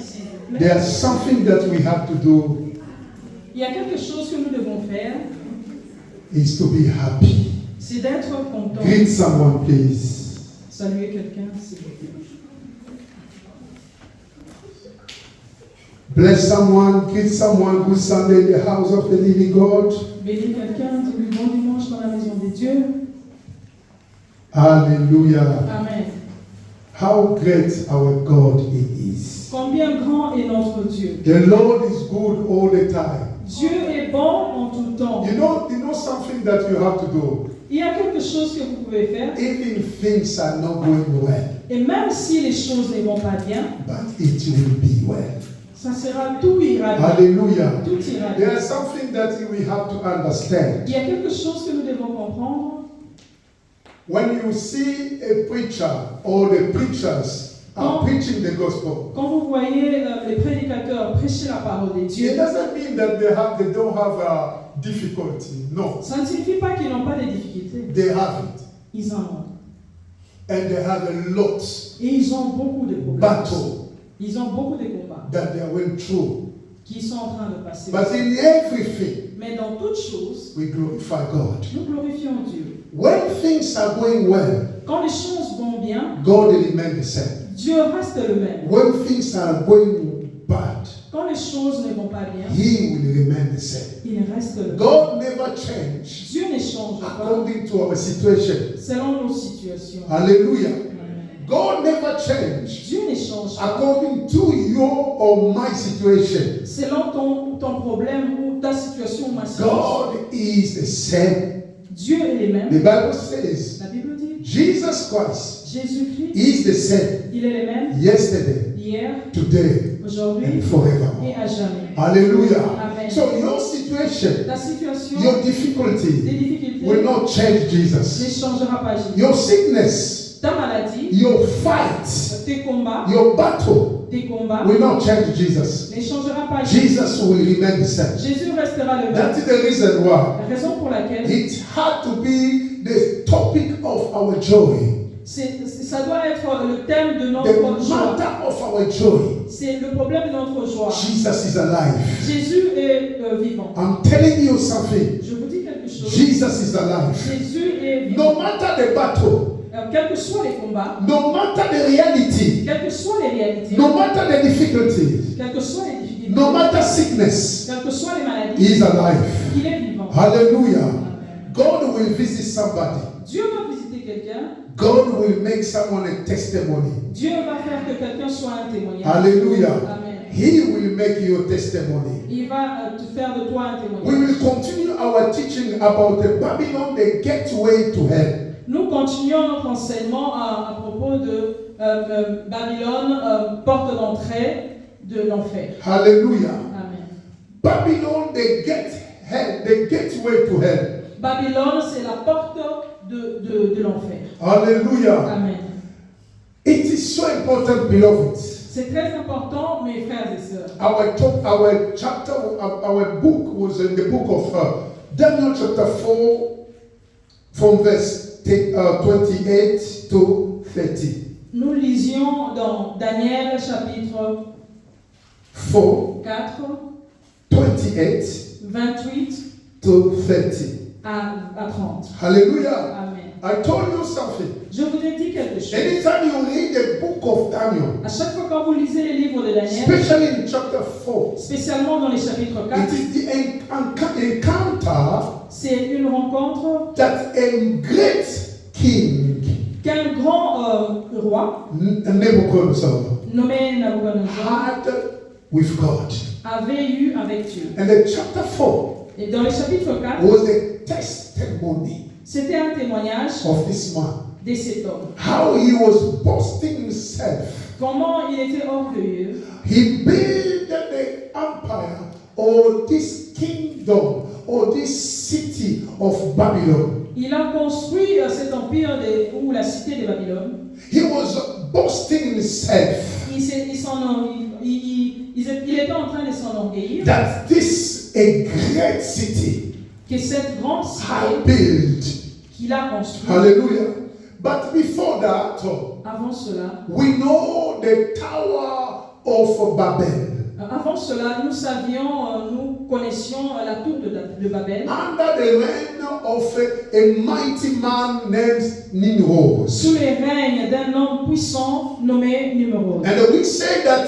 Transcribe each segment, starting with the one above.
s'il vous plaît. There's something that we have to do Il y a quelque chose que nous devons faire, is to be happy. c'est d'être content. Greet someone, please. Saluer quelqu'un, s'il vous plaît. Bless someone, greet someone. Good Sunday in the house of the living God. Bénis quelqu'un, dis-lui bon dimanche dans la maison des dieux. Hallelujah. Amen. How great our God He is. Combien grand est notre Dieu. The Lord is good all the time. Dieu est bon en tout temps. You know something that you have to do. Il y a quelque chose que vous pouvez faire. Even things are not going well, Et même si les choses ne vont pas bien, but it will be well. ça sera, tout ira bien. Hallelujah. Tout ira bien. There's something that we have to understand. Il y a quelque chose que nous devons comprendre. When you see a preacher or the preachers are preaching the gospel, Quand vous voyez les prédicateurs prêcher la parole des it dieux, doesn't mean that they don't have a difficulty. No, ça ne signifie pas qu'ils n'ont pas de difficultés. they have it. Ils en ont. And they have a lot Et ils ont beaucoup de problèmes. battle Ils ont beaucoup de combats that they went through. qui sont en train de passer. But in everything, Mais dans toutes choses, we glorify God. nous glorifions Dieu. When things are going well, Quand les choses vont bien, God remains the same. Dieu reste le même. When things are going bad, Quand les choses ne vont pas bien, He will remain the same. il reste le même. God never changes Dieu ne change pas according to our situation. selon nos situations. Hallelujah. Amen. God never changes Dieu ne change pas according to your or my situation. selon ton problème ou ta situation ou ma situation. God is the same. Dieu est le même. The Bible says La Bible dit, Jesus Christ Jésus-Christ, is the same il est le même yesterday, hier, today, aujourd'hui and et forevermore. à jamais. Hallelujah. Amen. So your situation, Ta situation, your des difficulty difficultés, will not change ne Jesus. changera pas Jésus. Your sickness, Ta maladie, your fight, tes combats, your battle tes combats, will not change Jesus. ne changera pas Jésus. Jesus will remain the same. Jésus restera le même. That is the reason why La raison pour laquelle it had to be the topic of our joy. ça doit être le thème de The notre joie. matter of our joy. C'est le problème de notre joie. Jesus is alive. Jésus est vivant. I'm telling you something. Je vous dis quelque chose. Jesus is alive. Jésus est vivant. No matter the battle, Quels que soient les combats, no matter the reality, quelles que soient les réalités, no matter the difficulties, quelles que soient les difficultés, no matter sickness, quelles que soient les maladies, He is alive. il est vivant. Hallelujah. Amen. God will visit somebody. Dieu va visiter quelqu'un. God will make someone a testimony. Dieu va faire que quelqu'un soit un témoignage. Hallelujah. Amen. He will make you a testimony. Il va te faire de toi un We témoignage. will continue our teaching about the Babylon, the gateway to hell. Nous continuons notre enseignement à propos de Babylone, porte d'entrée de l'enfer. Hallelujah. Amen. Babylon, the gateway to hell. Babylone, c'est la porte de l'enfer. Hallelujah. Amen. It is so important, beloved. C'est très important, mes frères et sœurs. Our book was in the book of Daniel chapter 4, from verse 28 to 30. Nous lisions dans Daniel chapitre 4, 28 28 to 30. à 30. Hallelujah. Amen. I told you something. Je vous ai dit quelque chose. Anytime you read the book of Daniel, À chaque fois quand vous lisez les livres de Daniel, especially in chapter 4, spécialement dans les chapitres 4, it is the encounter c'est une rencontre that a great king, qu'un grand roi Nebuchadnezzar, nommé Nabucodonosor had with God. avait eu avec Dieu. And the chapter 4 Et dans les chapitres 4, was a testimony c'était un témoignage of this man. de cet homme. How he was boasting himself. Comment il était orgueilleux. He built the empire or this kingdom or this city of Babylon. Il a construit cet empire ou la cité de Babylone. He was boasting himself Il était en train de s'enorgueillir that this a great city que cette grande had cité built. qu'il a construite. Hallelujah. But before that, Avant cela, we know the Tower of Babel. Avant cela, nous connaissions la tour de Babel. Under the reign of a mighty man named Nimrod. Sous les règnes d'un homme puissant nommé Nimrod. And we say that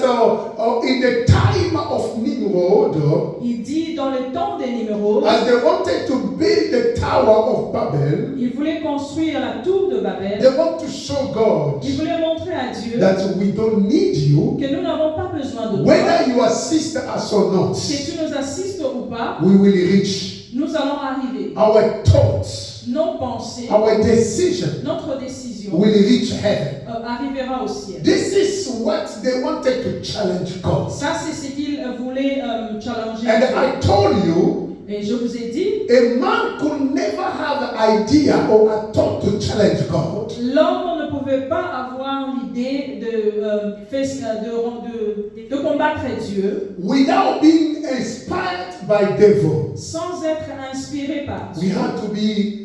in the time of Nimrod, Il dit dans le temps de Nimrod, as they wanted to build the Tower of Babel, il voulait construire la tour de Babel. they want to show God Il voulait montrer à Dieu that we don't need you, que nous n'avons pas besoin de toi. whether you assist us or not. Que tu nous assistes ou pas, We will reach nous allons arriver. our thoughts, Nos pensées, our decision notre décision will reach heaven. arrivera au ciel. This is what they wanted to challenge God. Ça, c'est ce qu'il voulait challenger. And I told you, Et je vous ai dit, a man could never have an idea or a thought to challenge God l'homme ne pouvait pas avoir l'idée de combattre Dieu without being inspired by devil. sans être inspiré par We Dieu. have to be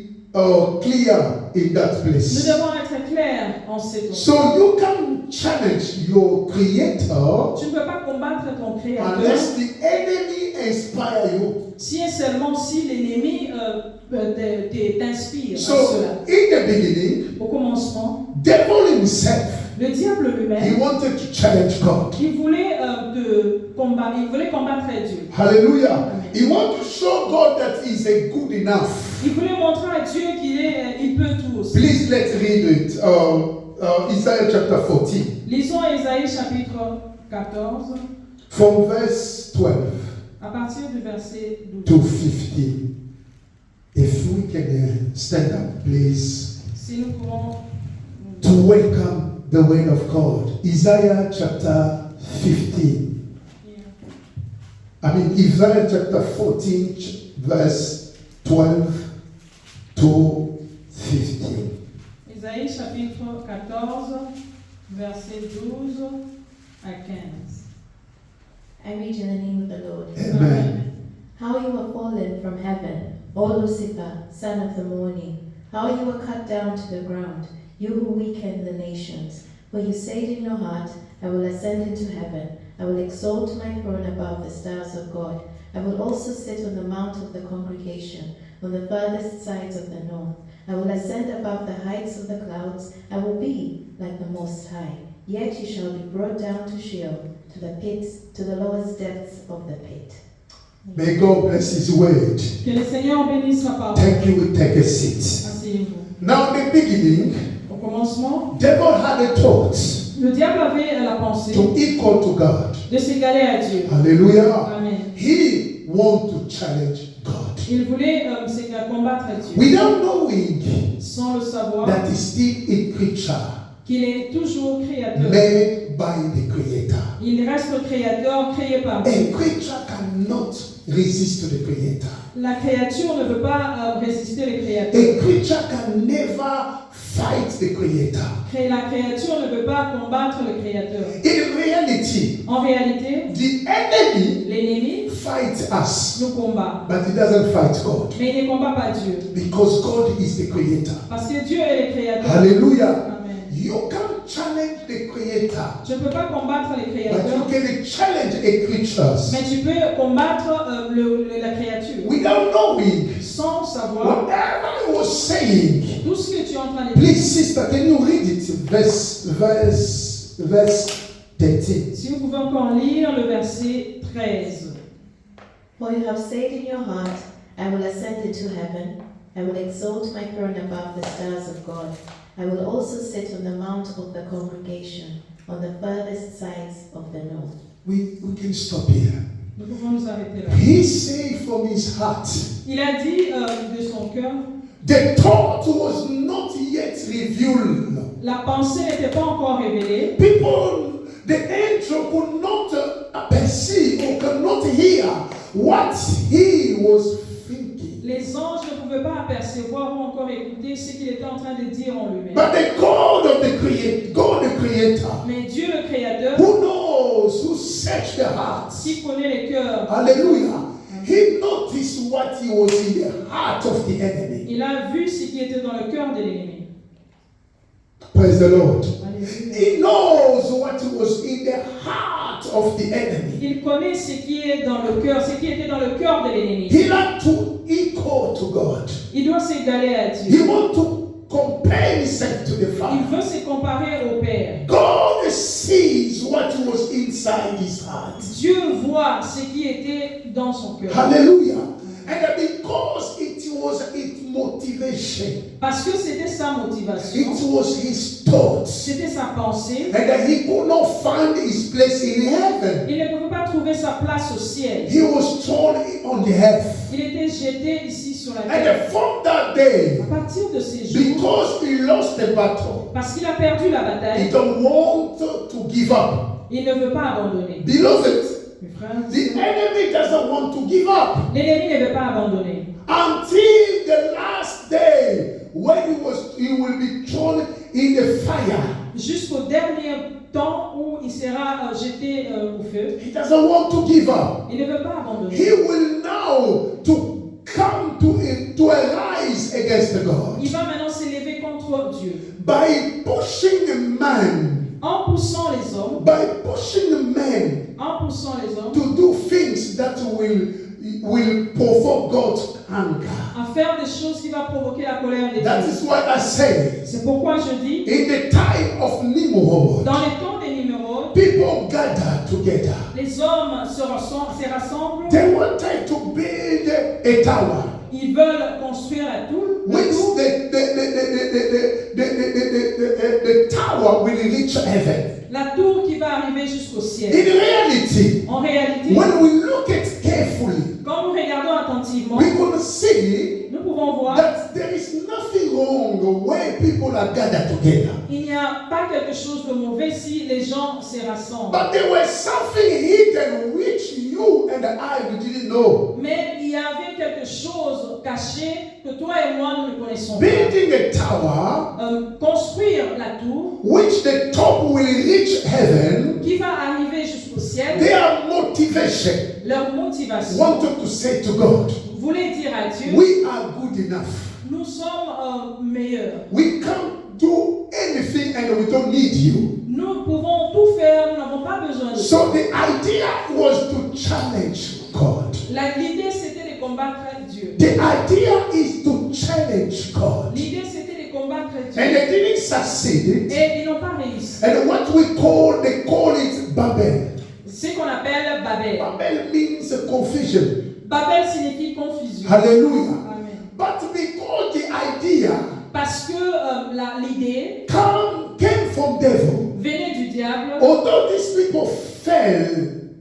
clear in that Nous place. devons être clairs en ces temps. So you can challenge your creator Tu ne peux pas combattre ton Créateur unless the enemy inspire you. si et seulement si l'ennemi t'inspire à So cela. in the beginning, Au commencement, devil himself, le diable he lui-même, wanted to challenge God. il voulait combattre Dieu. Hallelujah. He wanted to show God that he's a good enough. Il voulait montrer à Dieu il peut tout aussi. Please let's read it. Isaiah chapter 14, Lisons Ésaïe chapitre 14, from verse 12 à partir du verset 12. to 15. If we can stand up, please, Si nous pouvons to welcome the word of God. Isaiah chapter 15. Isaiah chapter 14, verse 12 to 15. Ésaïe chapitre 14, verset 12 à 15. I read in the name of the Lord. Amen. How you are fallen from heaven, O Lucifer, son of the morning. How you were cut down to the ground, you who weaken the nations. For you said in your heart, I will ascend into heaven. I will exalt my throne above the stars of God. I will also sit on the mount of the congregation, on the furthest sides of the north. I will ascend above the heights of the clouds. I will be like the Most High. Yet you shall be brought down to Sheol, to the pits, to the lowest depths of the pit. May God bless His word. Que le Seigneur bénisse sa parole. Thank you. We take a seat. Asseyez-vous. Now, in the beginning, Au commencement, devil had a thought le diable avait la pensée to equal to God. de s'égaler à Dieu. Hallelujah. Amen. He want to challenge God Il voulait combattre Dieu without knowing sans le savoir that he's still a creature qu'il est toujours créateur. made by the Creator. Il reste créateur créé par Dieu. A creature cannot resist to the Creator. La créature ne peut pas résister le créateur. A creature can never fight the Creator. La créature ne peut pas combattre le créateur. In reality, En réalité, the enemy l'ennemi fights us, nous combat. but he doesn't fight God Mais il ne combat pas Dieu. because God is the Creator. Parce que Dieu est le créateur. Hallelujah. Amen. You can challenge the Creator, Je ne peux pas combattre les but you créateurs. can challenge a creature Mais tu peux combattre la créature. without knowing Sans savoir whatever he was saying. tout ce que tu es en train de dire. Please, sister, can you read it? Verse 13. Si vous pouvez encore lire le verset 13. For you have said in your heart, I will ascend into heaven. I will exalt my throne above the stars of God. I will also sit on the mount of the congregation, on the furthest sides of the north. We can stop here. Nous pouvons nous arrêter là. He said from his heart, Il a dit de son cœur, the thought was not yet revealed. la pensée n'était pas encore révélée. People, the angel could not perceive or could not hear what he was thinking. Les anges ne pouvaient pas apercevoir ou encore écouter ce qu'il était en train de dire en lui-même. But the God of the Creator, Mais Dieu le Créateur, who knows, who searched the hearts, qui connaît les cœurs, hallelujah, he noticed what he was in the heart of the enemy. il a vu ce qui était dans le cœur de l'ennemi. Praise the Lord. Alléluia. He knows what was in the heart of the enemy. Il connaît ce qui est dans le cœur, ce qui était dans le cœur de l'ennemi. He like to equal to God. Il doit s'égaler à He Dieu. want to compare himself to the Il Father. veut se comparer au Père. God sees what was inside his heart. Dieu voit ce qui était dans son cœur. Hallelujah. And because it was its motivation, Parce que c'était sa motivation, it was his thoughts, c'était sa pensée. and that he could not find his place in heaven. Il ne pouvait pas trouver sa place au ciel. He was thrown on the earth. Il était jeté ici sur la And terre. from that day, À partir de ces jours, because he lost the battle, parce qu'il a perdu la he bataille, don't want to give up. il ne veut pas abandonner. Beloved, Mes frères, the enemy doesn't want to give up l'ennemi ne veut pas abandonner. until the last day when he will be thrown in the fire. Jusqu'au dernier temps où il sera jeté au feu. He doesn't want to give up. Il ne veut pas abandonner. He will now to come to arise against God Il va maintenant s'élever contre Dieu. by pushing the man, En poussant les hommes, en poussant les hommes to do things that will provoke God's anger. à faire des choses qui vont provoquer la colère de That Dieu. is what I say. C'est pourquoi je dis, In the time of Nimrod, dans les temps des numéros, people gather together. les hommes se rassemblent, They wanted to build a tower, ils veulent construire la tour, which the tower will reach heaven. la tour qui va arriver jusqu'au ciel. In reality, En réalité, when we look at carefully, quand nous regardons attentivement, we can see nous pouvons voir that there is nothing wrong where people are gathered together. qu'il n'y a pas quelque chose de mauvais si les gens se rassemblent. But there was something hidden which you and I we didn't know. Mais il y avait quelque chose caché que toi et moi nous ne connaissons pas. Building a tower Construire la tour which the top will reach heaven, qui va arriver jusqu'au ciel, their motivation leur motivation wanted to say to God, voulait dire à Dieu, we are good enough. nous sommes meilleurs. We can't do anything and we don't need you. Nous pouvons tout faire, nous n'avons pas besoin de So toi. the idea was to challenge God. L'idée c'était de combattre Dieu. The idea is to challenge God. L'idée c'était de combattre And Dieu. they didn't succeed. Et ils n'ont pas réussi. And what they call it Babel. C'est ce qu'on appelle Babel. Babel means confusion. Babel signifie confusion. Hallelujah. Amen. But because the idea Parce que l'idée came from devil, venait du diable, although these people fell,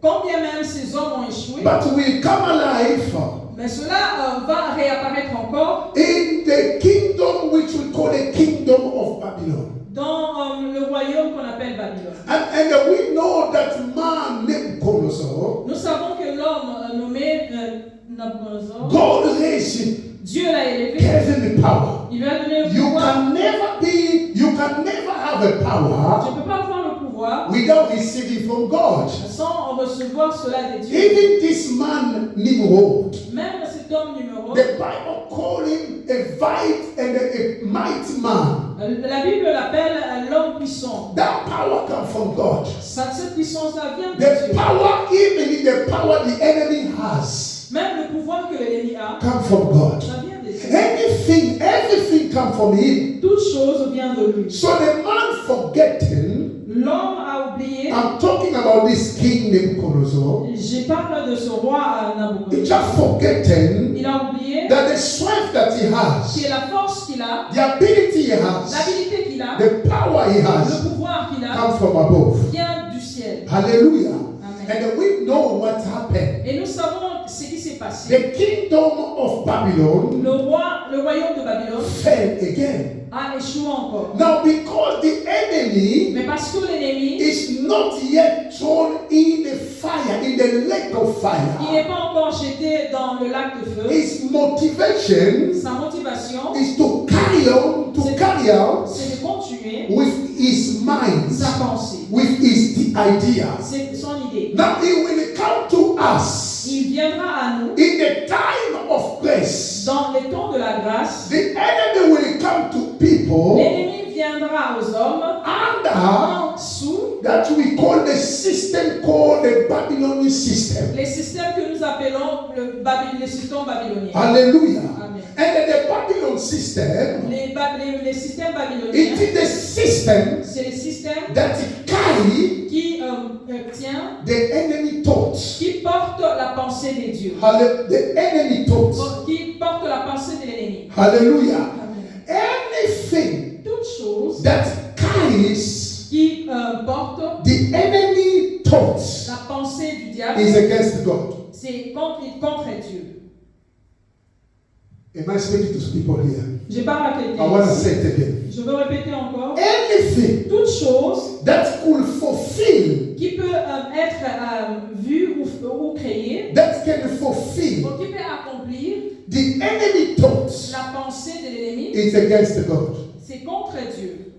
quand bien même ces hommes ont échoué, but will come alive mais cela va réapparaître encore in the kingdom which we call the kingdom of Babylon. dans le royaume qu'on appelle Babylone. And we know that man Nebuchadnezzar, Nous savons que l'homme nommé Nabucodonosor, God raised him, Dieu l'a élevé, gave him the power. il lui a donné le You pouvoir. can never have a Je power ne peux pas avoir le pouvoir without receiving from God. sans recevoir cela de Dieu. Even this man Nimrod, Même cet homme numéro, the Bible called him a mighty man. la Bible l'appelle l'homme puissant. That power comes from God. Cette puissance-là vient de The Dieu. power, even the power the enemy has, Même le pouvoir que l'ennemi a, comes from God. ça vient de Dieu. Everything comes from him. Toute chose vient de lui. So the man forgetting, L'homme a oublié, I'm talking about this king Nebuchadnezzar, j'ai parlé de ce roi he Nabucodonosor. just forgetting Il a oublié that the strength that he has, que la force qu'il a, the ability he has, l'habilité qu'il a, the power he has, le pouvoir qu'il a, come from above. vient du ciel. Hallelujah. Amen. And we know what happened. Et nous savons ce qui s'est passé. The kingdom of Babylon Le royaume de Babylone fell again. a échoué encore. Now, because the enemy Mais parce que l'ennemi, is not yet thrown in the fire, in the lake of il n'est fire, pas encore jeté dans le lac de feu. his motivation Sa motivation, is to carry on, to carry out c'est de continuer with his mind, sa pensée. with his idea. C'est son idée. Now, it will come to us Il viendra à nous in the time of grace. dans les temps de la grâce. The enemy will come to people L'ennemi viendra aux hommes under sous that we call the system called the Babylonian system. les systèmes que nous appelons le système babylonien. Hallelujah. Amen. And the Babylon system, Les systèmes babyloniens, it is the system c'est les systèmes that carry qui tient, the enemy thoughts. qui portent la pensée des dieux, The enemy thoughts. qui portent la pensée de l'ennemi. Hallelujah. Amen. Anything Toute chose that carries qui porte the enemy thoughts la pensée du diable, is against God. c'est contre Dieu. Am I speaking to people here? Je parle à I quelqu'un want to ici. say it again. Je veux répéter encore. Anything Toute chose that could fulfill, qui peut être vue ou créée, that can fulfill ou qui peut accomplir the enemy thoughts, la pensée de l'ennemi, is against God. c'est contre Dieu.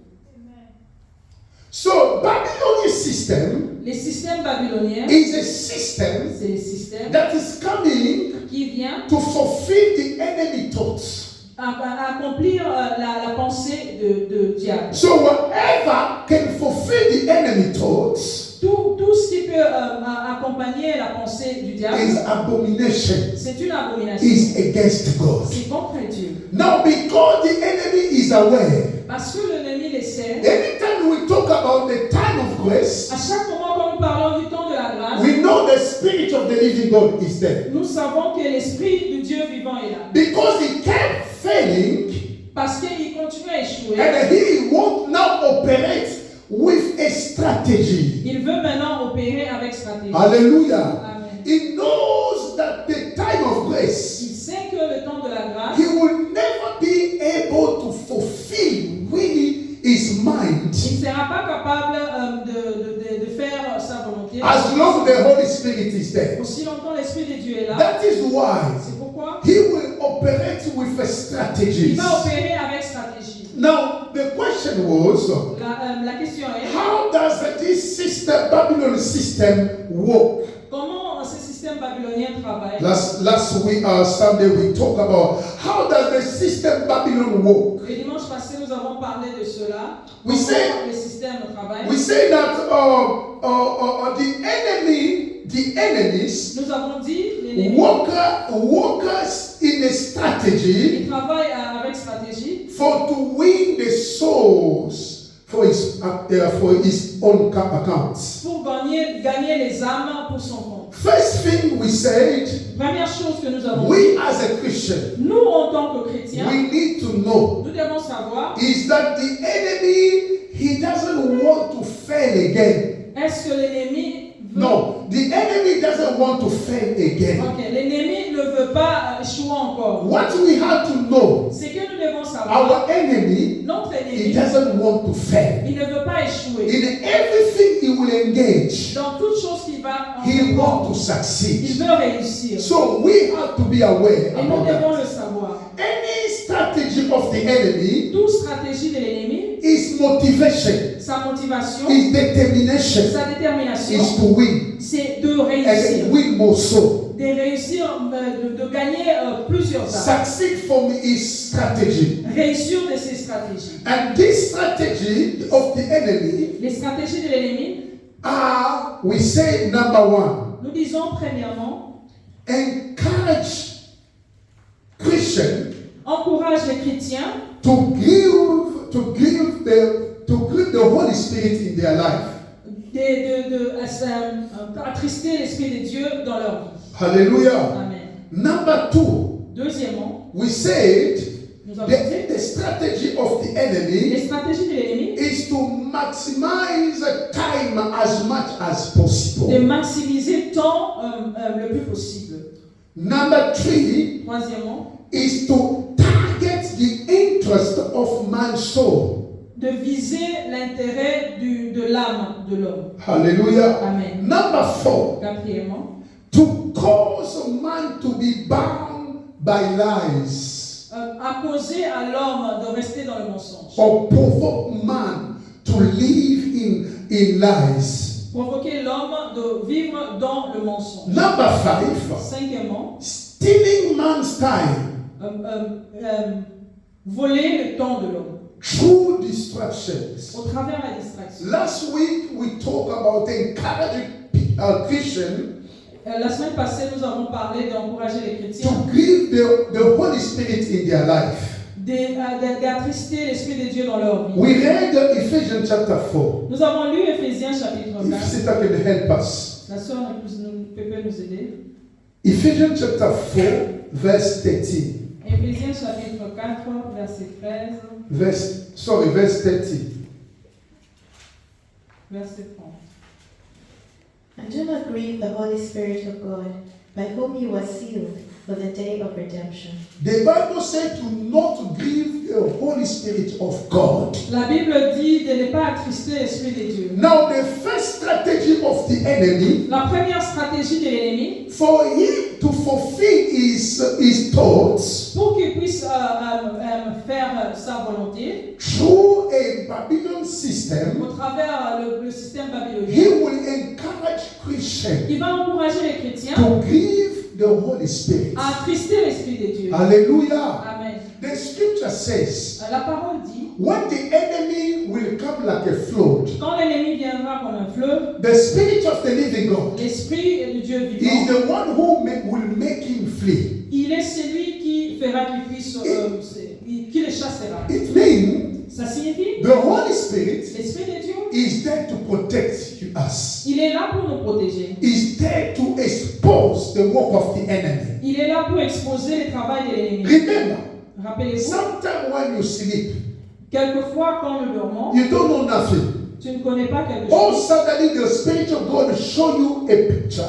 So Babylonian system Les systèmes babyloniens, is a system c'est les systèmes that is coming qui viennent to fulfill the enemy thoughts. à accomplir la pensée de diable. So whatever can fulfill the enemy thoughts Tout ce qui peut accompagner la pensée du diable, is abomination, c'est une abomination. is against God. C'est contre Dieu. Now because the enemy is aware, Parce que l'ennemi le sait, anytime we talk about the time of grace, à chaque moment quand nous parlons du temps de la grâce, we know the spirit of the living God is there. nous savons que l'esprit du Dieu vivant est là. Because he kept failing, Parce qu'il continue à échouer. and he won't now operate with a strategy. Il veut maintenant opérer avec stratégie. Hallelujah. Amen. He knows that the time of Il grace, sait que le temps de la grâce, he will never be able to fulfill really his mind il ne sera pas capable de faire sa volonté. as long as the Holy Spirit is there. Aussi longtemps l'Esprit de Dieu est là. That is why C'est pourquoi he will operate with a il strategy. va opérer avec stratégie. Now, the question was, La question est, how does this system, Babylon system, work? comment ce système babylonien travaille? Last week, Sunday, we talked about how does the system Babylon work. Le dimanche passé, nous avons parlé de cela. We Comment say- le système travaille. We say that the enemies Nous avons dit, l'ennemi, workers in a strategy il travaille avec stratégie to win the souls for his own accounts. pour gagner les âmes pour son compte. First thing we said, Première chose que nous avons dit, we as a Christian, nous en tant que chrétiens, we need to know nous devons savoir, is that the enemy, he doesn't want to fail again. est-ce que l'ennemi veut... No, the enemy doesn't want to fail again. Ok, l'ennemi ne veut pas échouer encore. What we have to know, C'est que nous devons savoir, our enemy, notre he ennemi, doesn't want to fail. il ne veut pas échouer. In everything he will engage, Dans toute chose qu'il va he wants to il succeed. veut réussir. So we have to be aware Et nous about devons that. le savoir. Any strategy of the enemy Toute stratégie de l'ennemi, is motivation, sa motivation, is determination, sa détermination, is to win c'est de réussir. and win more so. De réussir, de gagner plusieurs âmes. Succeed from his strategy. Réussir de ses stratégies. And this strategy of the enemy Les stratégies de l'ennemi, are, we say, number one, nous disons premièrement, encourage Christian encourage les chrétiens to give the Holy Spirit in their life. attrister l'Esprit de Dieu dans leur vie. Hallelujah. Amen. Number two, Deuxièmement, we said nous avons dit, the strategy of the enemy les stratégies de l'ennemi, is to maximize time as much as de possible. maximiser le temps le plus possible. Number three Troisièmement, is to target the interest of man's soul. de viser l'intérêt de l'âme de l'homme. Hallelujah. Amen. Number four, Quatrièmement, to cause man to be bound by lies à causer à l'homme de rester dans le mensonge. or provoke man to live in lies. Provoquer l'homme de vivre dans le mensonge. Number 5, Cinquièmement, stealing man's time voler le temps de l'homme through distractions. au travers de la distraction. Last week we talked about encouraging Christians La semaine passée, nous avons parlé d'encourager les chrétiens, to grieve the Holy Spirit in their life. d'attrister l'Esprit de Dieu dans leur vie. We read Ephesians chapter 4. Nous avons lu Éphésiens chapitre 4. If Sita can help us. La sœur peut nous aider. Ephesians chapter 4, verse 13. Éphésiens chapitre 4, verset 13, Verse 30. verset 30. And do not grieve the Holy Spirit of God, by whom you were sealed for the day of redemption. The Bible said to not grieve the Holy Spirit of God. La Bible dit de ne pas attrister l'Esprit de Dieu. Now, the first strategy of the enemy La première stratégie de l'ennemi, for him to fulfill his thoughts pour qu'il puisse faire sa volonté, through a Babylon system, au travers le système he babylonien, will encourage Christians il va encourager les chrétiens to grieve the Holy Spirit. à attrister l'Esprit de Dieu. Hallelujah. Amen. The scripture says, La parole dit, when the enemy will come like a flood, quand l'ennemi viendra comme un fleuve, the Spirit of the living God l'Esprit de Dieu is vivant, the one who will make him flee. il est celui qui fera qu'il puisse, qui le chassera. It means Ça signifie, the Holy Spirit l'Esprit de Dieu, is there to protect us. il est là pour nous protéger. Is there to expose the work of the enemy. Il est là pour exposer le travail de l'ennemi. Remember, Rappelez-vous, sometimes when you sleep, quelquefois quand nous dormons, you don't know nothing. tu ne connais pas quelque All chose. suddenly the Spirit of God will show you a picture.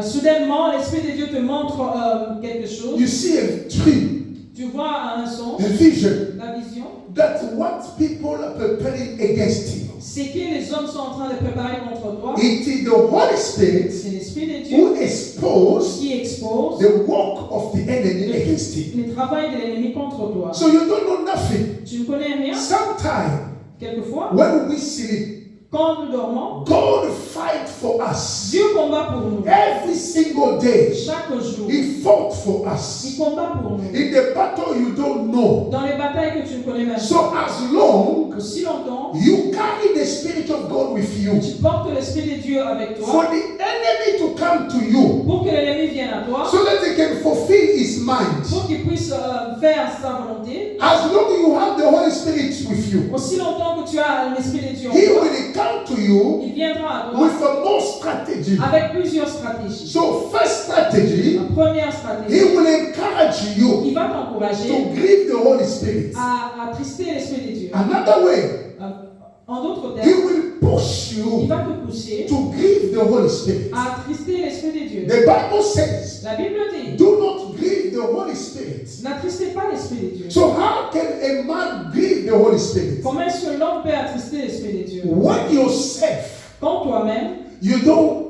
Soudainement, l'Esprit de Dieu te montre quelque chose. You see a tree, Tu vois un songe, a vision. la vision. That's what people are preparing against you. C'est que les hommes sont en train de préparer contre toi. It is the Holy Spirit C'est l'Esprit de Dieu who expose qui expose the work of the enemy against you. le travail de l'ennemi contre toi. So you don't know nothing. Tu ne connais rien. Sometimes Quelquefois, when we sleep, quand nous dormons, God fight for us. Dieu combat pour nous. Every single day, Chaque jour, He fought for il us. combat pour nous. In the battle you don't know. Dans les batailles que tu ne connais même So pas. as long Aussi longtemps, you carry the Spirit of God with you, tu portes l'Esprit de Dieu avec for toi the enemy to come to you, pour que l'ennemi vienne à toi, so that he can fulfill his mind. pour qu'il puisse faire sa volonté. As long as you have the Holy Spirit with you, Aussi longtemps que tu as l'Esprit de Dieu en He toi, will come to you il viendra à toi with a more strategy. avec plusieurs stratégies. So first strategy, La première He stratégie, will encourage you il va t'encourager to grieve the Holy Spirit. à attrister l'Esprit de Dieu. Another way, En d'autres He termes, will push il you va te pousser to grieve the Holy Spirit. à attrister l'Esprit de Dieu. The Bible says, La Bible dit, do not grieve the Holy Spirit. n'attristez pas l'Esprit de Dieu. So how can a man grieve the Holy Spirit? Comment est-ce que l'homme peut attrister l'Esprit de Dieu? When yourself, Quand toi-même, you don't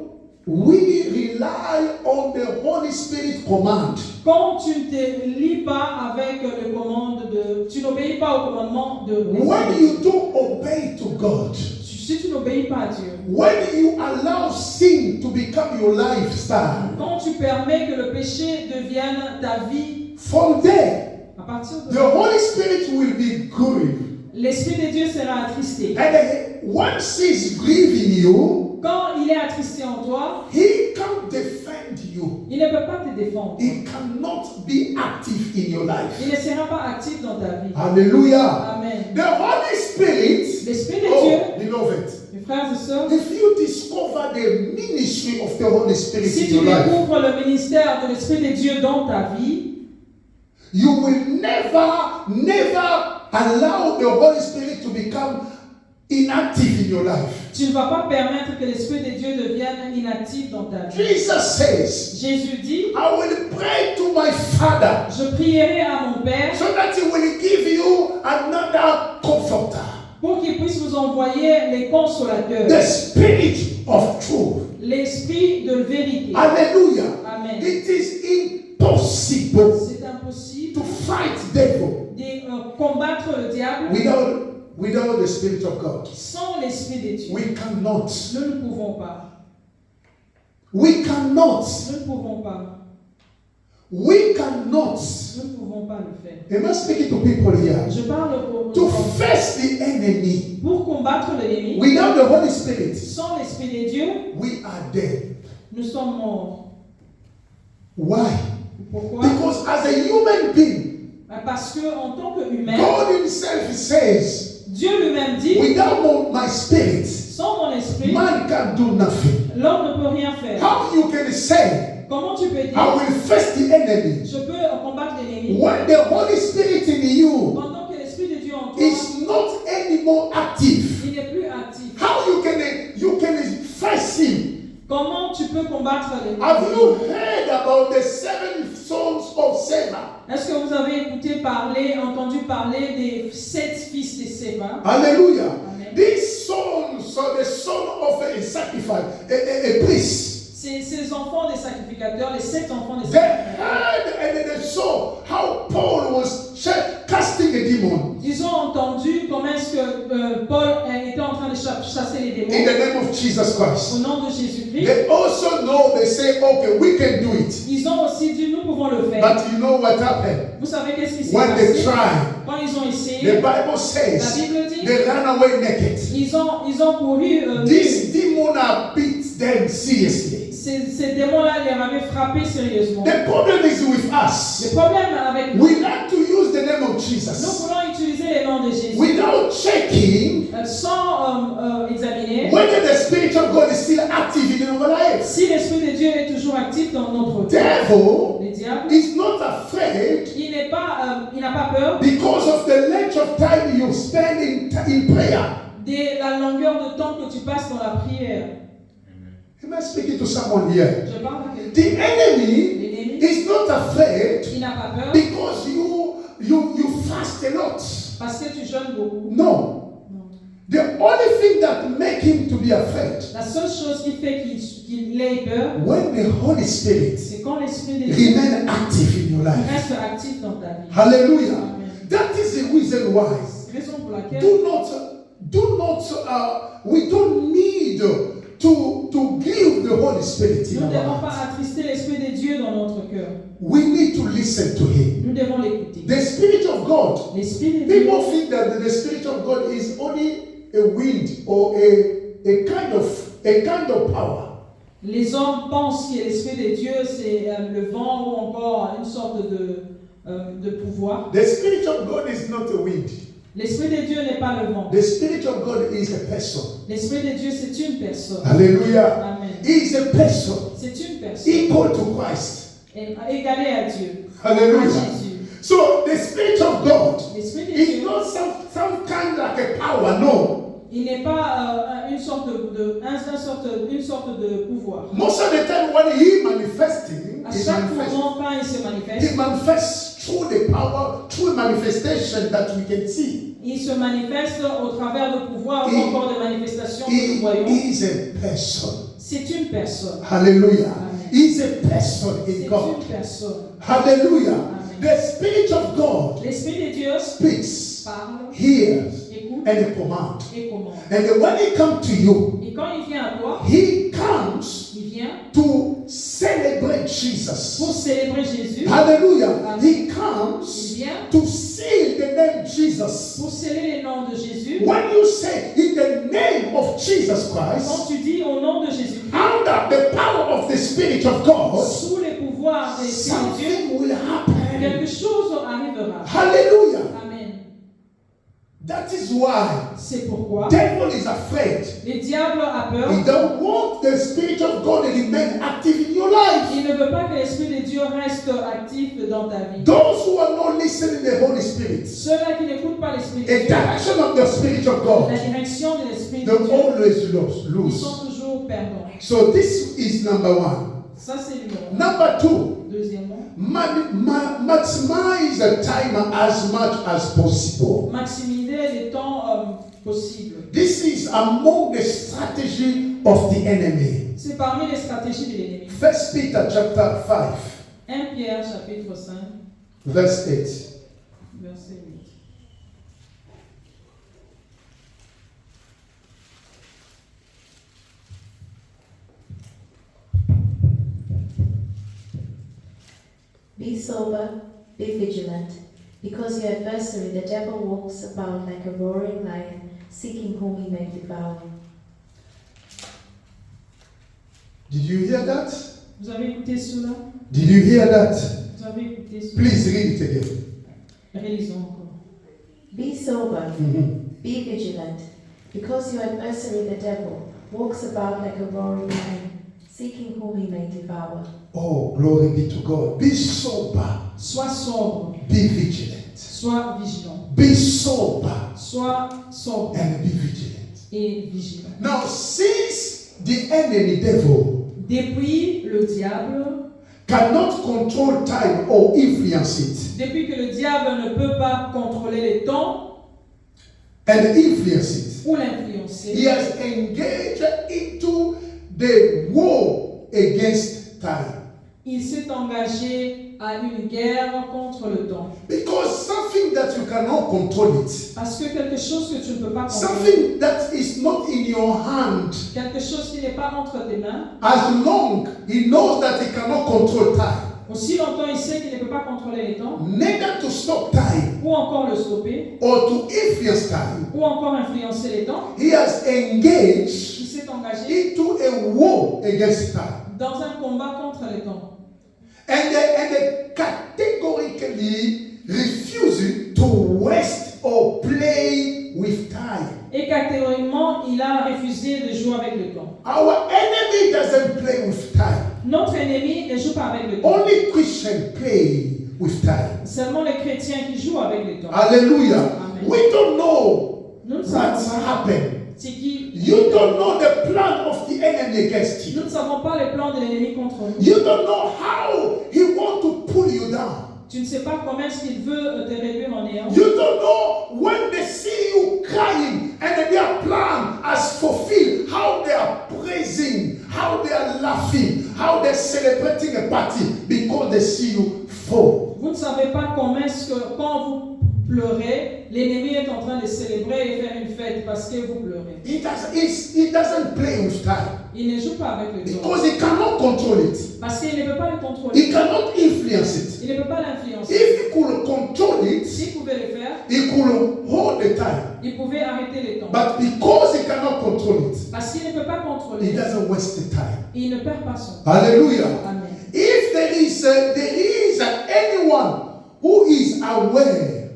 really rely on the Holy Spirit command. quand tu ne te lis pas avec le commande de... Tu n'obéis pas au commandement de... When you don't obey to God, Si tu n'obéis pas à Dieu, when you allow sin to become your lifestyle, quand tu permets que le péché devienne ta vie, from there, à partir de the là, Holy Spirit will be grieved. l'Esprit de Dieu sera attristé. And once He's grieving you, Quand il est attristé en toi, He can't defend you. il ne peut pas te défendre. He cannot be active in your life. Il ne sera pas actif dans ta vie. Hallelujah. Amen. The Holy Spirit, L'Esprit de oh, Dieu, beloved, mes frères et sœurs, if you discover the ministry of the Holy Spirit si in tu your life, découvres le ministère de l'Esprit de Dieu dans ta vie, you will never allow the Holy Spirit to become inactive in your life. tu ne vas pas permettre que l'Esprit de Dieu devienne inactif dans ta vie. Jesus says, Jésus dit, I will pray to my Father je prierai à mon Père so that He will give you another comforter, pour qu'il puisse vous envoyer les consolateurs, the Spirit of truth. l'Esprit de vérité. Hallelujah. Amen. It is impossible C'est impossible to fight devil de combattre le diable without without the Spirit of God, Sans l'Esprit de Dieu, we cannot. nous ne pouvons pas. We cannot. Nous ne pouvons pas. We cannot. Nous ne pouvons pas le faire. Am I speaking to people here? Je parle To aux face the enemy pour combattre l'ennemi. without the Holy Spirit, Sans l'Esprit de Dieu, we are dead. nous sommes morts. Why? Pourquoi? Because as a human being, Parce que en tant qu'humain, God Himself says, Dieu lui-même dit, without my spirit, sans mon esprit, man can do nothing. l'homme ne peut rien faire. How you can say, Comment tu peux dire, I will face the enemy, je peux combattre l'ennemi, when the Holy Spirit in you pendant que l'Esprit de Dieu en toi, is not anymore active? il n'est plus actif. How you can face him? Comment tu peux combattre l'ennemi? Have you heard about the 7 sons of Sceva? Est-ce que vous avez entendu parler des 7 fils de Séba? Hallelujah. Amen. These sons are the son of a sacrifice, a priest. Ces enfants des sacrificateurs, les 7 enfants des They sacrificateurs, heard and they saw how Paul was casting a demon ils ont entendu comment est-ce que Paul était en train de chasser les in démons the name of Jesus au Christ. nom de Jésus-Christ. They also know, they say, okay, we can do it. Ils ont aussi dit, nous pouvons le faire. But you know what happened? Vous savez qu'est-ce qui s'est When they passé? tried, Quand ils ont essayé, the Bible la says Bible dit, they ran away naked. ils ont couru. This demon have beat them seriously. Ces démons-là les avaient frappés sérieusement. The problem is with us. Le problème avec nous, We like to use the name of nous Jesus voulons utiliser les noms de Jésus without checking sans examiner whether the Spirit of God is still active in our lives. si l'Esprit de Dieu est toujours actif dans notre vie. Devil Le diable, is not afraid il n'a pas peur because of the length of time you spend in prayer. de la longueur de temps que tu passes dans la prière. Am I speaking to someone here? Je parle à quelqu'un. The enemy L'ennemi, is not afraid il n'a pas peur because you fast a lot. parce que tu jeûnes beaucoup. No. Non. The only thing that make him to be afraid, La seule chose qui fait qu'il ait peur, when the Holy Spirit c'est quand l'Esprit de Dieu remain active in your life. reste actif dans ta vie. Hallelujah. Amen. That is the reason why. Raison pour laquelle We don't need to give the Holy Spirit nous in ne our devons pas heart. attrister l'Esprit de Dieu dans notre cœur. We need to listen to Him. Nous devons l'écouter. The Spirit of God. L'Esprit de Dieu, People think that the Spirit of God is only a wind or a kind of power. les hommes pensent que l'Esprit de Dieu c'est le vent ou encore une sorte de pouvoir. The Spirit of God is not a wind. L'Esprit de Dieu n'est pas le vent. The Spirit of God is a person. L'Esprit de Dieu c'est une personne. Hallelujah. Amen. He is a person C'est une personne equal to Christ. égalée à Dieu. À Hallelujah. Jésus. So the Spirit of God L'Esprit de is Dieu, not some kind like a power, no. il n'est pas une sorte de pouvoir. Most of the time when He manifesting, À chaque moment quand il se He manifeste, manifests through the power, through manifestation that we can see. il se manifeste au travers de pouvoirs ou encore de manifestations que He nous voyons. is a person. C'est une personne. Hallelujah. Amen. He is a person C'est in God. une personne. Hallelujah. Amen. The Spirit of God L'Esprit de Dieu speaks, parle, hears, écoute and command. et commande. And when He comes to you, Et quand il vient à toi, He comes il vient to celebrate pour Jesus. célébrer Jésus. Hallelujah. Amen. He Il comes vient to seal the name Jesus. pour sceller les noms de Jésus. When you say in the name of Jesus Quand Christ, tu dis au nom de Jésus-Christ, under the power of the Spirit of God, sous les pouvoirs de l'Esprit de Dieu, something will happen. quelque chose arrivera. Hallelujah. Amen. That is why C'est pourquoi devil is afraid. le diable a peur. He don't want the Spirit of God to remain active in your life. Il ne veut pas que l'Esprit de Dieu reste actif dans ta vie. Those who are not listening to the Holy Spirit, Ceux-là qui n'écoutent pas l'Esprit de a Dieu, direction of the Spirit of la God, direction de l'Esprit de they Dieu, always ils lose. sont toujours perdants. So this is number one. Ça, c'est numéro 1. Number two, Deuxièmement, maximize the time as much as possible. maximiser les temps possibles. This is among the strategy of the enemy. C'est parmi les stratégies de l'ennemi. 1 Peter chapter 5, 1 Pierre chapitre 5, verse 8. verset 8. Be sober, be vigilant, because your adversary, the devil, walks about like a roaring lion, seeking whom he may devour. Did you hear that? Vous avez écouté cela? Did you hear that? Vous avez écouté cela? Please read it again. Réalisons encore. Be sober, Mhm. be vigilant, because your adversary, the devil, walks about like a roaring lion, seeking whom he may devour. Oh, glory be to God. Be sober. Sois sobre, Be vigilant. sois vigilant. Be sober Sois sobre and be vigilant. et vigilant. Now, since the enemy devil Depuis le diable, cannot control time or influence it depuis que le diable ne peut pas contrôler les temps and influence it, ou he l'influencer, has engaged into the war against time. il s'est engagé à une guerre contre le temps. Because something that you cannot control it, Parce que quelque chose que tu ne peux pas contrôler, something that is not in your hand, quelque chose qui n'est pas entre tes mains, as long he knows that he cannot control time, aussi longtemps il sait qu'il ne peut pas contrôler les temps, neither to stop time ou encore le stopper, or to influence time, ou encore influencer les temps, he has engaged il s'est engagé into a war against time. dans un combat contre les temps. And they categorically refuse to waste or play with time. Et catégoriquement, il a refusé de jouer avec le temps. Our enemy doesn't play with time. Notre ennemi ne joue pas avec le temps. Only Christians play with time. Seulement les chrétiens qui jouent avec le temps. Hallelujah. Amen. We don't know Nous ne what's savons pas happened. c'est qui. You don't know the plan of the enemy against you. Nous ne savons pas les plans de l'ennemi contre nous. You don't know how he wants to pull you down. Tu ne sais pas comment est-ce qu'il veut te réduire en néant. You don't know when they see you crying and their plan has fulfilled, how they are praising, how they are laughing, how they're celebrating a party because they see you fall. Vous ne savez pas comment est-ce que quand vous pleurez, l'ennemi est en train de célébrer et faire une fête parce que vous pleurez. He doesn't play with time Il ne joue pas avec le temps. because he cannot control it. Parce qu'il ne peut pas le He contrôler. cannot influence it. Il ne peut pas l'influencer. If he could control it, S'il pouvait le faire, he could hold the time. il pouvait arrêter les temps. But because he cannot control it, Parce qu'il ne peut pas he contrôler, doesn't waste the time. il ne perd pas son temps. Hallelujah. Amen. If there is anyone who is aware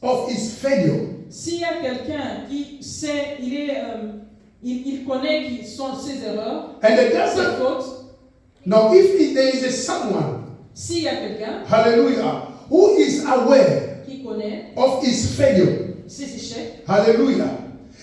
of his failure, S'il y a quelqu'un qui sait, il connaît qui sont ses erreurs, and there ses doesn't, fautes. now if there is someone, S'il y a quelqu'un hallelujah, who is aware qui connaît of his failure, ses échecs, hallelujah,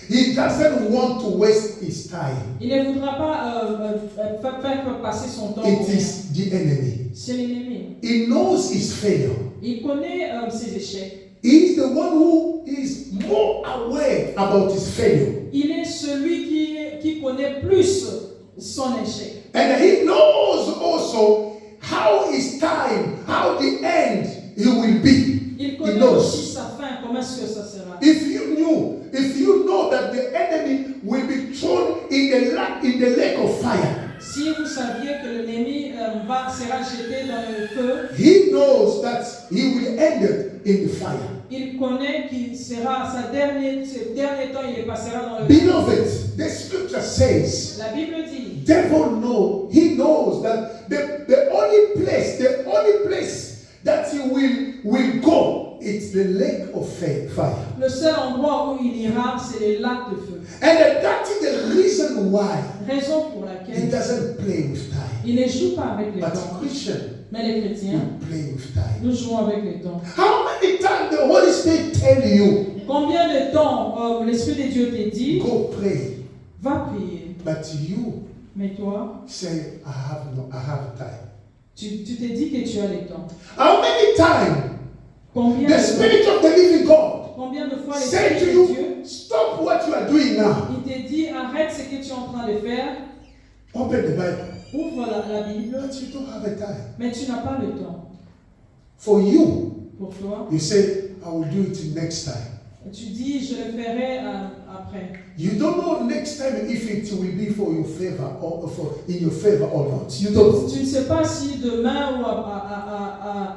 he doesn't want to waste his time. il ne voudra pas faire passer son temps. It pour rien. is the enemy. C'est l'ennemi. He knows his failure. Il connaît ses échecs. He is the one who is more aware about his failure. Il est celui qui connaît plus son échec. And he knows also how his time, how the end he will be. Il He connaît knows. aussi sa fin, comment est-ce que ça sera. If you know that the enemy will be thrown in the lake of fire, Si vous saviez que l'ennemi sera jeté dans le feu, he knows that he will end it in the fire. il connaît qu'il sera, ses derniers temps, il les passera dans le feu. Beloved, the scripture says, La Bible dit, he knows that the only place that he will go, it's the lake of fire. le seul endroit où il ira, c'est les lacs de feu. And that is the reason why Raison pour he laquelle doesn't play with time. il ne joue pas avec les But temps. Christian, Mais les chrétiens, you play with time. nous jouons avec les temps. How many times the Holy Spirit tell you, Combien de temps l'Esprit de Dieu t'a dit, go pray, va prier. but you Mais toi, say, I have time. tu t'es dit que tu as les temps. How many times Combien the de Spirit of the living God Combien de fois say l'Esprit to de Dieu, you, stop what you are doing now. il te dit arrête ce que tu es en train de faire, Open the Bible. ouvre la Bible, But you don't have a time. mais tu n'as pas le temps. For you, Pour toi, you say, I will do it next time. tu dis je le ferai après. You don't know next time if it will be for your favor or in your favor or not. You don't know. Tu ne sais pas si demain ou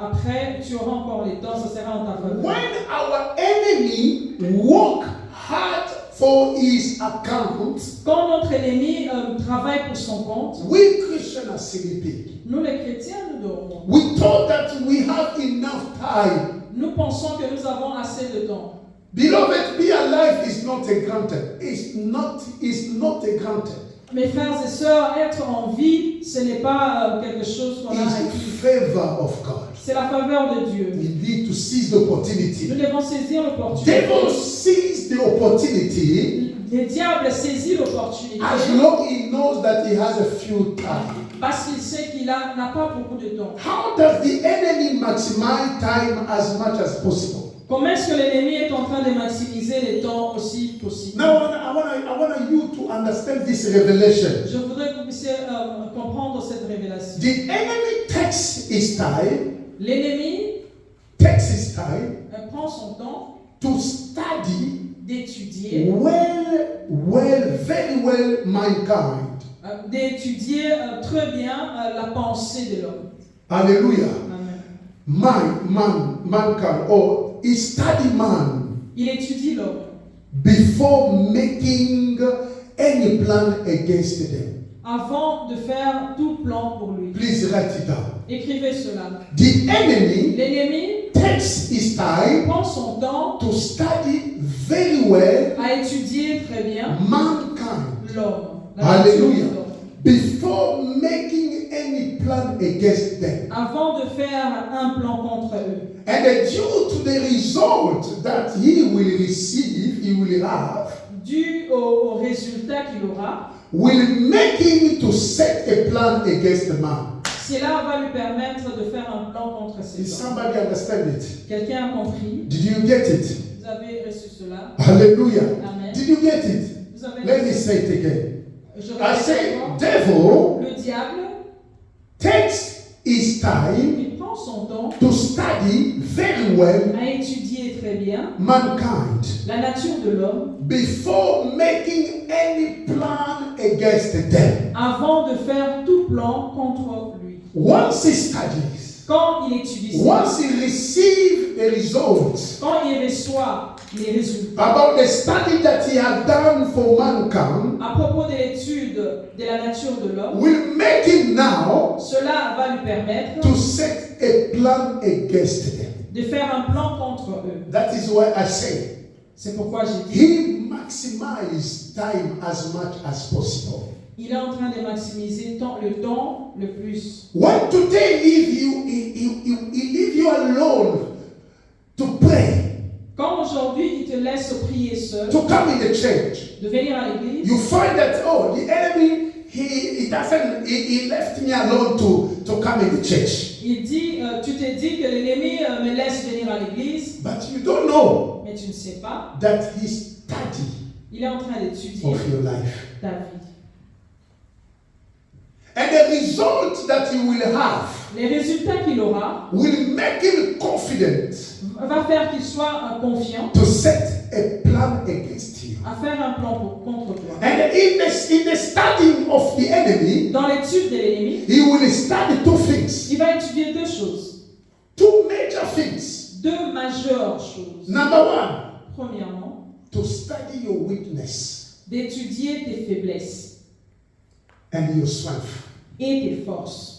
après, tu auras encore les dents, ça sera en ta faveur. When our enemy work hard for his account, Quand notre ennemi travaille pour son compte, we Christians are sleeping. nous les chrétiens, nous dormons. We thought that we have enough time. Nous pensons que nous avons assez de temps. Beloved, be alive is not a granted. It's not a granted. Mes frères et sœurs, être en vie, ce n'est pas quelque chose qu'on a It's the acquis. favor of God. C'est la faveur de Dieu. We need to seize the Nous opportunity. devons saisir l'opportunité. Devil sees the opportunity Le diable saisit l'opportunité as long he knows that he has a few time. parce qu'il sait qu'il n'a pas beaucoup de temps. How does the enemy maximize time as much as possible? Comment est-ce que l'ennemi est en train de maximiser les temps aussi possible? Now I want you to understand this revelation. Je voudrais que vous puissiez comprendre cette révélation. The enemy takes his time, L'ennemi prend son temps to study d'étudier, very well mankind. d'étudier très bien la pensée de l'homme. Hallelujah. Amen. Mankind, or he study man Il étudie l'homme before making any plan against them. avant de faire tout plan pour lui. Please write it down. Écrivez cela. The enemy L'ennemi takes his time prend son temps to study very well à étudier très bien mankind l'homme. La nature Hallelujah. de l'homme. before making any plan against them. Avant de faire un plan contre eux. And due to the result that he will receive, he will have, Dû au résultat qu'il aura, will make him to set a plan against the man. cela va lui permettre de faire un plan contre Did ces hommes. somebody understand it? Quelqu'un a compris? Did you get it? Vous avez reçu cela? Hallelujah. Amen. Did you get it? Vous avez Let me reçu? say it again. Je I répète say, encore. devil Le diable, takes his time il prend son temps to study very well à étudier très bien mankind la nature de l'homme before making any plan against them. avant de faire tout plan contre lui. Once he studies, Quand il étudie ça, once he receives the results quand il reçoit les résultats about the study that he has done for mankind, à propos de l'étude de la nature de l'homme, will make him now cela va lui permettre to set a plan against them. de faire un plan contre eux. That is why I say C'est pourquoi j'ai dit, he maximizes time as much as possible. il est en train de maximiser le temps le plus. When today he leave you alone to pray, Quand aujourd'hui il te laisse prier seul, to come in the church, de venir à l'église, you find that the enemy he left me alone to come in the church. il dit, tu t'es dit que l'ennemi me laisse venir à l'église, But you don't know mais tu ne sais pas, that he study il est en train d'étudier of your life. ta vie. And the result that you will have Les résultats qu'il aura will make him confident va faire qu'il soit confiant to set a plan against you. à faire un plan contre toi. And in the studying of the enemy, Dans l'étude de l'ennemi, he will study two things, il va étudier deux choses, two major things. deux majeures choses. Number one, Premièrement, to study your weakness d'étudier tes faiblesses and your strength. et tes forces.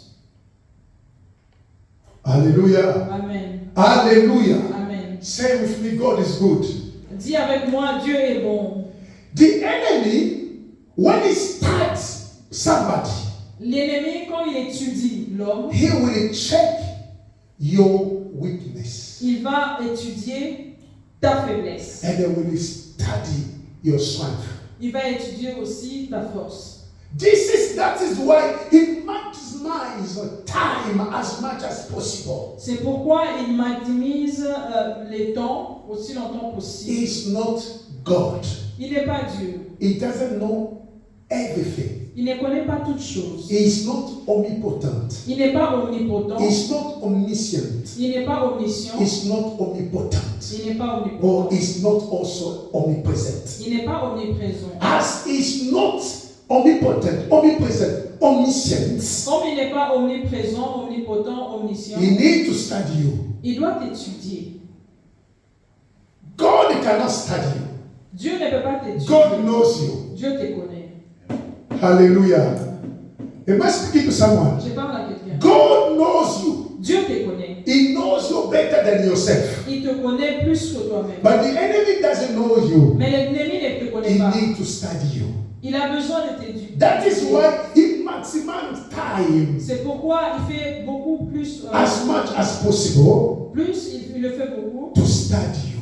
Hallelujah. Amen. Hallelujah. Amen. Say with me, God is good. Dis avec moi, Dieu est bon. The enemy, when he starts somebody, L'ennemi, quand il étudie l'homme, he will check your weakness il va étudier ta faiblesse. and he will study your strength. Il va étudier aussi ta force. That is why he maximizes time as much as possible. C'est pourquoi il maximise les temps aussi longtemps possible. He is not God. Il n'est pas Dieu. He doesn't know everything. Il ne connaît pas toutes choses. He is not omnipotent. Il n'est pas omnipotent. He is not omniscient. Il n'est pas omniscient. He is not omnipotent. Il n'est pas Or omnipotent. is not also omnipresent. Il n'est pas omniprésent. As is not omnipotent, omnipresent, omniscient, Comme il n'est pas omniprésent, omnipotent, omniscient, he needs to study you. il doit t'étudier. God cannot study you. Dieu ne peut pas t'étudier. God knows you. Dieu te connaît. Hallelujah. Am I speaking to someone? Je parle à quelqu'un. God knows you. Dieu te connaît. He knows you better than yourself. Il te connaît plus que toi-même. But the enemy doesn't know you. Mais l'ennemi ne te connaît He pas. needs to study you. Il a besoin de t'éduquer. That is why he maximizes time C'est pourquoi il fait beaucoup plus, as much as possible il le fait beaucoup, to study you.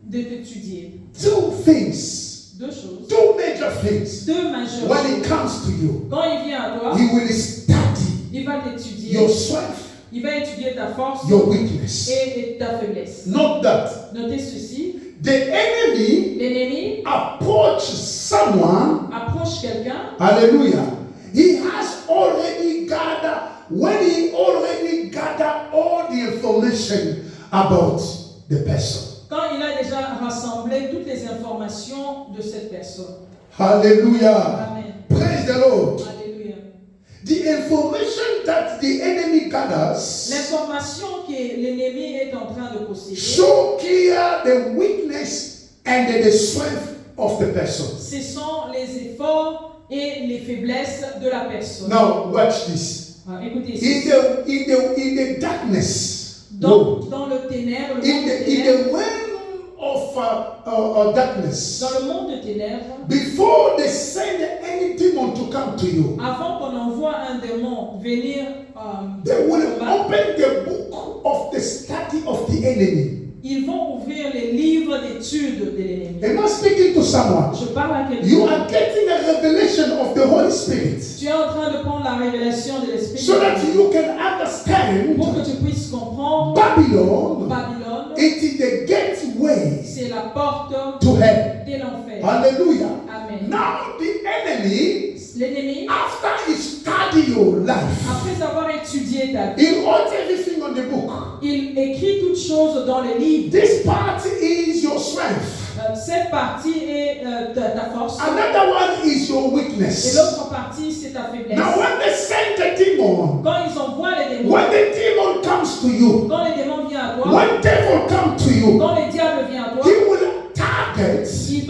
de t'étudier. Two things, Deux choses. two major things. Deux majeures When it choses. comes to you, Quand il vient à toi, he will study il va t'étudier. your strength, Il va étudier ta force your weakness. et ta faiblesse. Not that Notez ceci. the enemy L'ennemi approaches someone. approche quelqu'un. Hallelujah. He has already gathered, when he already gathered all the information about the person. Quand il a déjà rassemblé toutes les informations de cette personne. Hallelujah. Amen. Praise the Lord. Alléluia. The information that the enemy gathers L'information que l'ennemi est en train de posséder, show clear the weakness and the strength of the person. ce sont les efforts et les faiblesses de la personne. Now watch this. Ah, écoutez In ceci. the darkness, Dans le ténèbres, le monde de in ténèbres, the realm of darkness, dans le monde de ténèbres, before they send any demon to come to you, avant qu'on envoie un démon venir they will combattre, open the book of the study of the enemy. ils vont ouvrir les livres d'études de l'ennemi. Am I speaking to someone? Je parle à You quelqu'un. are getting a revelation of the Holy Spirit Tu es en train de prendre la révélation de l'Esprit so that de Dieu you can understand pour que tu puisses comprendre Babylon. Babylone, It is the gateway c'est la porte to hell. de l'enfer. Hallelujah. Amen. Now the enemy, L'ennemi, after he studied your life, après avoir étudié ta vie, he wrote everything on the book. il écrit toutes choses dans les livres. This part is your strength. Cette partie est ta force Another one is your et weakness. l'autre partie c'est ta faiblesse. Now when they send the demon, Quand ils envoient les démons, when the demon comes to you, quand les démons viennent à toi, when devil come to you, quand le diable vient à toi, he will target, il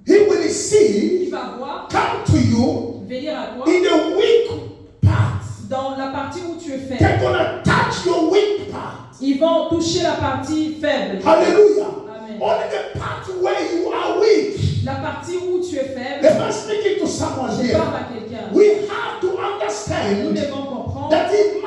he will see, va voir, come to you venir à toi in the weak part. dans la partie où tu es They're faible. gonna touch your weak part. Ils vont toucher la partie faible. Hallelujah. Amen. Only the part where you are weak. La partie où tu es faible, Am I speaking to someone je here? parle à quelqu'un. We have to Nous understand devons comprendre. that he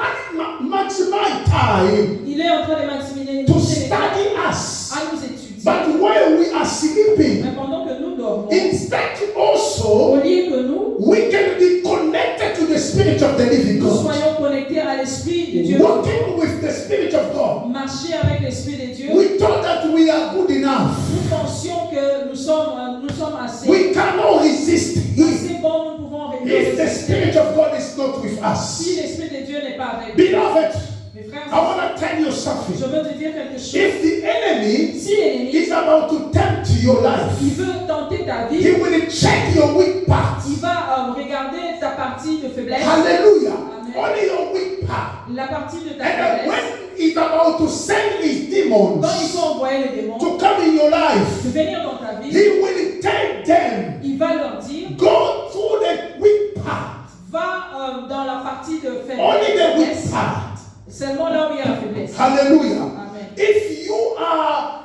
maximize time Il est en train de maximiser to les study temps us. à nous étudier. But while we are sleeping, Mais pendant que nous dormons, instead au also, lieu que nous we can be connected to the Spirit of the living God. soyons connectés à l'Esprit de Dieu, Walking with the Spirit of God. marcher avec l'Esprit de Dieu, We thought that we are good enough. nous pensions que nous sommes assez, We cannot resist Him. assez bons, nous pouvons If the résister. Spirit of God is not with us. Si l'Esprit de Dieu n'est pas avec nous, Beloved, mes frères, I want to tell you je something. veux te dire quelque chose. If the enemy Si l'ennemi, is about to tempt your life, il veut tenter ta he vie, will check your weak part. il va regarder ta partie de faiblesse, Hallelujah. Amen. Only your weak part. la partie de ta And then faiblesse. when he's about to send his demons Quand il faut envoyer les démons to come in your life, de venir dans ta vie, he will tell them, il va leur dire, go through the weak part. va dans la partie de Only the weak faiblesse, part. seulement là où il y a la faiblesse. Hallelujah. Amen. If you are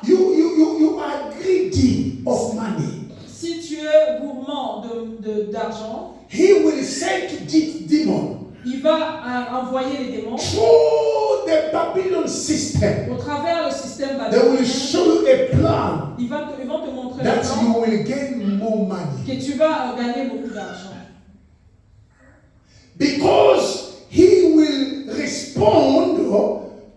greedy of money, Si tu es gourmand d'argent, he will send this demon il va envoyer les démons through the Babylon system. au travers le système They will babylonien. show you a plan Ils vont te montrer le that plan you will gain more money. que tu vas gagner beaucoup d'argent. Because he will respond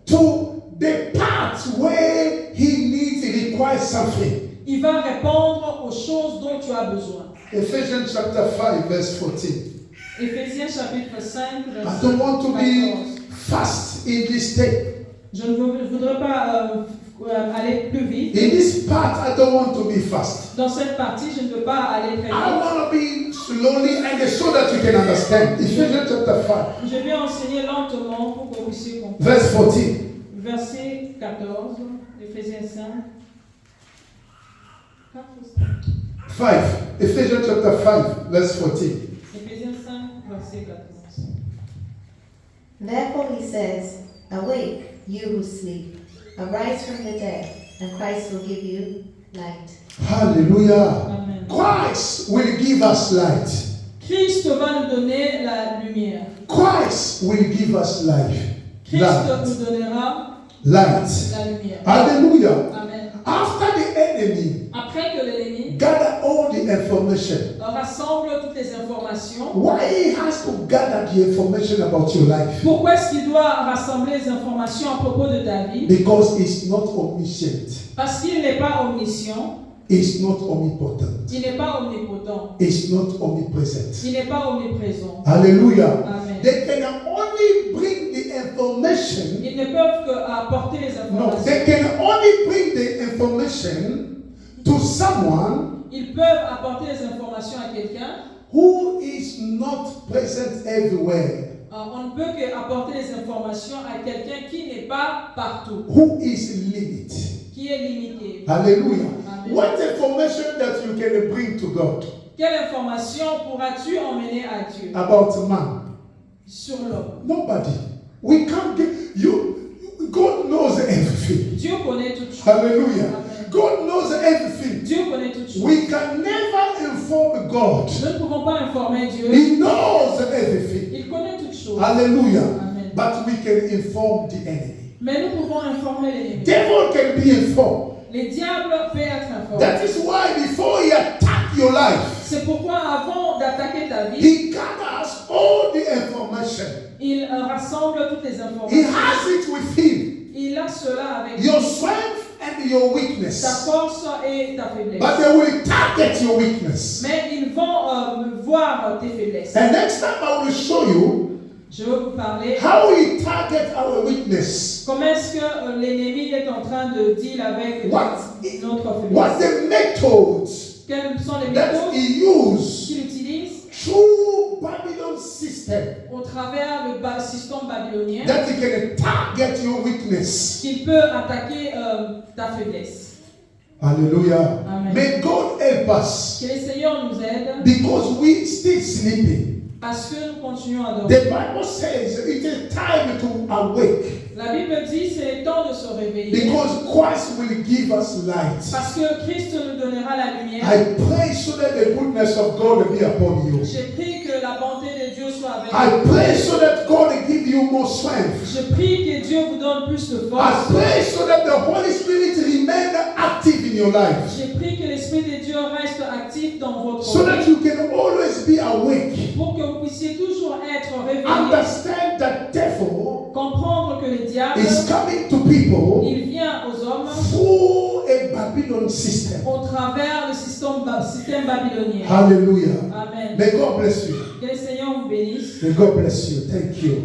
to the parts where he needs, he requires something. Il va répondre aux choses dont tu as besoin. Ephesians chapter 5, verse 14. Éphésiens chapitre 5, I verset don't want to 14. be fast in this step. Je ne voudrais pas aller plus vite. In this part, I don't want to be fast. Dans cette partie, je ne veux pas aller très I vite. want to be slowly and so that you can understand. Ephesians chapter 5, Je vais enseigner lentement pour que vous puissiez comprendre. verse 14. Verset 14, Éphésiens 5. 5. Ephesians chapter 5, verse 14. Éphésiens 5, verset 14. Therefore he says, Awake, you who sleep, arise from the dead, and Christ will give you light. Hallelujah. Amen. Christ will give us light. Christ va nous donner la lumière. Christ will give us life. Christ Light. nous donnera Light. la lumière. Hallelujah. Amen. After the enemy Après que l'ennemi gather all the information, rassemble toutes les informations, why he has to gather the information about your life? pourquoi est-ce qu'il doit rassembler les informations à propos de ta vie? Because he's not omniscient. Parce qu'il n'est pas omniscient, He's not omnipotent. il n'est pas omnipotent, He's not omnipresent. il n'est pas omniprésent. Hallelujah. Amen. They can only bring the information. Ils ne peuvent qu'apporter les No, informations. they can only bring the information to someone Ils peuvent apporter les informations à quelqu'un. who is not present everywhere, On ne peut qu'apporter les informations à quelqu'un qui n'est pas partout, who is limited. qui est limité. Hallelujah. Amen. What information that you can bring to God Quelle information pourras-tu emmener à Dieu about man? sur l'homme? Nobody. We can't get you. God knows everything. Dieu connaît toutes choses. Hallelujah. Amen. God knows everything. Dieu connaît toutes choses. We can never inform God. Nous ne pouvons pas informer Dieu. He knows everything. Il connaît toutes choses. Hallelujah. Amen. But we can inform the enemy. Mais nous pouvons informer l'ennemi. Devil can be informed. Les diables peuvent être informés. That is why before he attack your life, C'est pourquoi avant d'attaquer ta vie, he gathers all the information. il rassemble toutes les He informations. has it with him. Il a cela avec Your lui. strength and your Ta weakness. force et ta faiblesse. But they will target your weakness. Mais ils vont voir tes faiblesses. And next time I will show you Je vais vous parler how he target our weakness. comment est-ce que l'ennemi est en train de deal avec notre What faiblesse. the methods Quelles sont les that méthodes he used qu'il utilise through Babylon system au travers le système babylonien that he can target your weakness. qu'il peut attaquer ta faiblesse. Hallelujah. Amen. May God help us Que le Seigneur nous aide because we still sleeping. parce que nous continuons à dormir. The Bible says it is time to awake La Bible dit c'est le temps de se réveiller because Christ will give us light. parce que Christ nous donnera la lumière. I pray so that the goodness of God will be upon you. Je prie que la bonté de Dieu soit avec I vous. pray so that God will give you more strength. Je prie que Dieu vous donne plus de I force. pray so that the Holy Spirit remain active in your life. Je prie que l'Esprit de Dieu reste actif dans votre So that vie you can always be awake. pour que vous puissiez toujours être réveillés. Understand that devil Comprendre que le diable, is coming to people il vient aux hommes through a Babylon system. au travers du système babylonien. Hallelujah. Amen. May God bless you. Que le Seigneur vous bénisse. May God bless you. Thank you.